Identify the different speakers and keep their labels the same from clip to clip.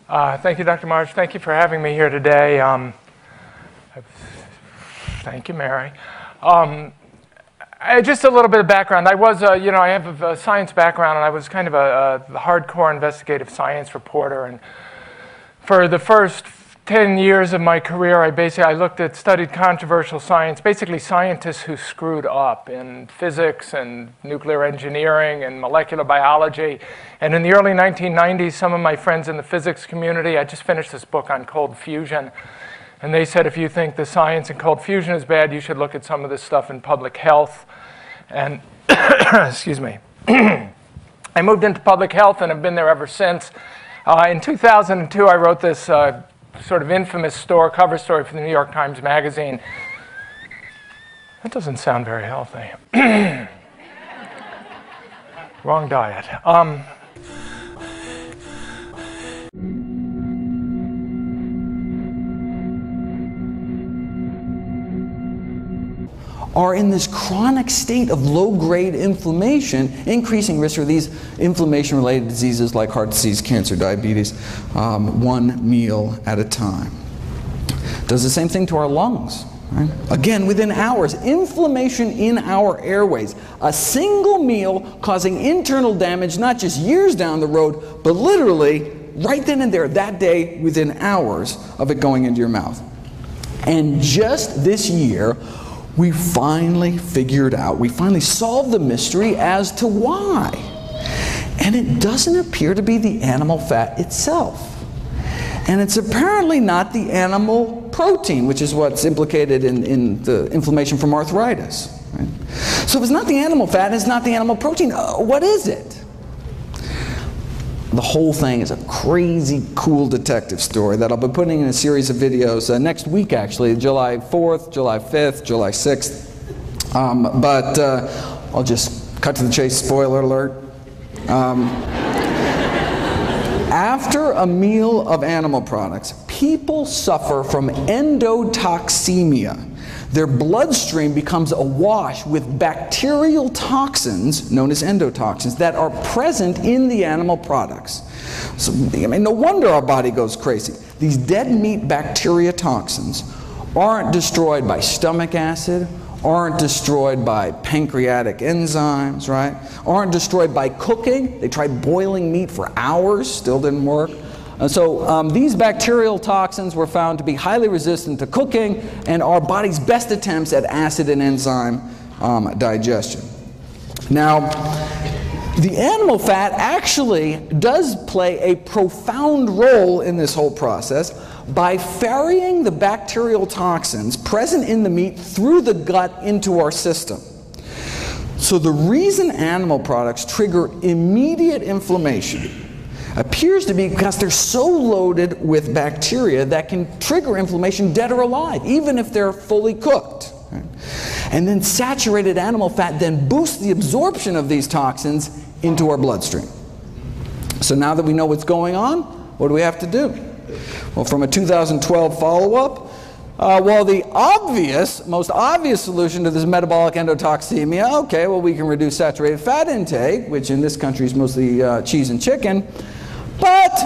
Speaker 1: Thank you, Dr. March. Thank you for having me here today. Thank you, Mary. Just a little bit of background. I was, I have a science background, and I was kind of a hardcore investigative science reporter. And for the first 10 years of my career, I studied controversial science, basically scientists who screwed up in physics and nuclear engineering and molecular biology. And in the early 1990s, some of my friends in the physics community, I just finished this book on cold fusion, and they said, if you think the science in cold fusion is bad, you should look at some of this stuff in public health. And, excuse me, I moved into public health and have been there ever since. In 2002, I wrote this sort of infamous cover story for the New York Times Magazine. That doesn't sound very healthy. Wrong diet.
Speaker 2: Are in this chronic state of low-grade inflammation, increasing risk for these inflammation-related diseases like heart disease, cancer, diabetes, one meal at a time. Does the same thing to our lungs. Right? Again, within hours, inflammation in our airways. A single meal causing internal damage, not just years down the road, but literally right then and there, that day, within hours of it going into your mouth. And just this year, we finally figured out, we finally solved the mystery as to why. And it doesn't appear to be the animal fat itself. And it's apparently not the animal protein, which is what's implicated in the inflammation from arthritis. Right? So if it's not the animal fat, it's not the animal protein, what is it? The whole thing is a crazy, cool detective story that I'll be putting in a series of videos next week, actually, July 4th, July 5th, July 6th. But I'll just cut to the chase, spoiler alert. After a meal of animal products, people suffer from endotoxemia. Their bloodstream becomes awash with bacterial toxins, known as endotoxins, that are present in the animal products. So, I mean, no wonder our body goes crazy. These dead meat bacteria toxins aren't destroyed by stomach acid, aren't destroyed by pancreatic enzymes, right? Aren't destroyed by cooking. They tried boiling meat for hours, still didn't work. So these bacterial toxins were found to be highly resistant to cooking and our body's best attempts at acid and enzyme digestion. Now, the animal fat actually does play a profound role in this whole process by ferrying the bacterial toxins present in the meat through the gut into our system. So the reason animal products trigger immediate inflammation appears to be because they're so loaded with bacteria that can trigger inflammation dead or alive, even if they're fully cooked. Right? And then saturated animal fat then boosts the absorption of these toxins into our bloodstream. So now that we know what's going on, what do we have to do? Well, from a 2012 follow-up, the most obvious solution to this metabolic endotoxemia, okay, well, we can reduce saturated fat intake, which in this country is mostly cheese and chicken. But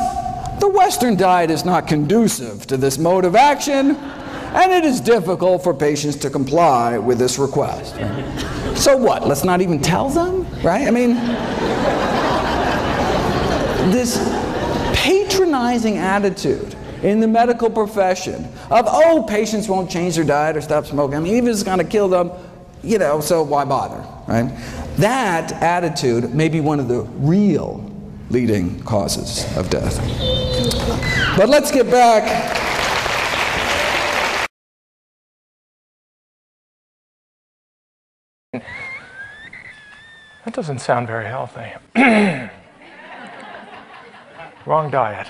Speaker 2: the Western diet is not conducive to this mode of action, and it is difficult for patients to comply with this request. Right? So what? Let's not even tell them, right? I mean, this patronizing attitude in the medical profession of, oh, patients won't change their diet or stop smoking. I mean, even if it's going to kill them, so why bother, right? That attitude may be one of the real leading causes of death. But let's get back.
Speaker 1: That doesn't sound very healthy. Wrong diet.